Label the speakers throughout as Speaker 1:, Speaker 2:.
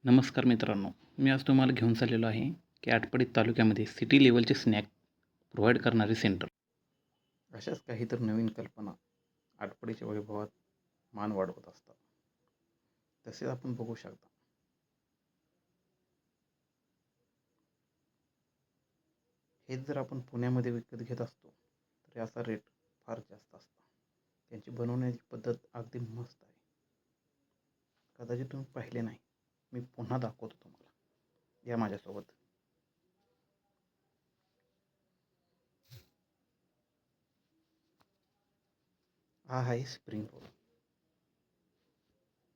Speaker 1: नमस्कार मित्रांनो, मी आज तुम्हाला घेऊन चाललेलो आहे की आटपाडी तालुक्यामध्ये सिटी लेवलचे स्नॅक प्रोव्हाइड करणारे सेंटर. अशाच काही तर नवीन कल्पना आटपाडीच्या वैभवात मान वाढवत असतात. तसेच आपण बघू शकता, हेच जर आपण पुण्यामध्ये विकत घेत असतो तर याचा रेट फार जास्त असतो. त्यांची बनवण्याची पद्धत अगदी मस्त आहे. कदाचित तुम्ही पाहिले नाही, मी पुन्हा दाखवतो तुम्हाला. या माझ्यासोबत. हा आहे स्प्रिंग रोल.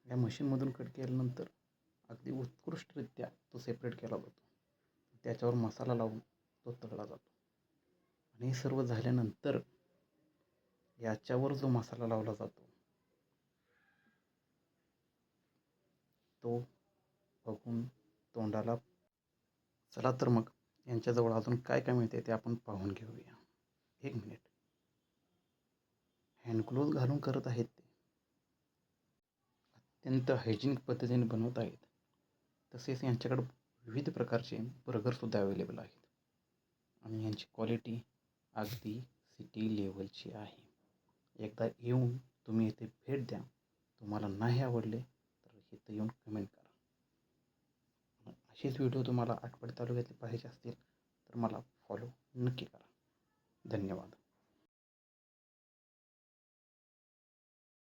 Speaker 1: या मशीनमधून कट केल्यानंतर अगदी उत्कृष्टरित्या तो सेपरेट केला जातो. त्याच्यावर मसाला लावून तो तळला जातो. आणि हे सर्व झाल्यानंतर याच्यावर जो मसाला लावला जातो तो बघून तोंडाला. चला तर मग यांच्याजवळ अजून काय काय मिळते ते आपण पाहून घेऊया. एक मिनिट. हँडग्लोव्ज घालून करत आहेत ते. अत्यंत हायजिनिक पद्धतीने बनवत आहेत. तसेच यांच्याकडे विविध प्रकारचे बर्गरसुद्धा अवेलेबल आहेत. आणि यांची क्वालिटी अगदी सिटी लेवलची आहे. एकदा येऊन तुम्ही इथे भेट द्या. तुम्हाला नाही आवडले तर इथे येऊन कमेंट करा. असेच व्हिडिओ तुम्हाला आटपाडी तालुक्यातले पाहिजे असतील तर मला फॉलो नक्की करा. धन्यवाद.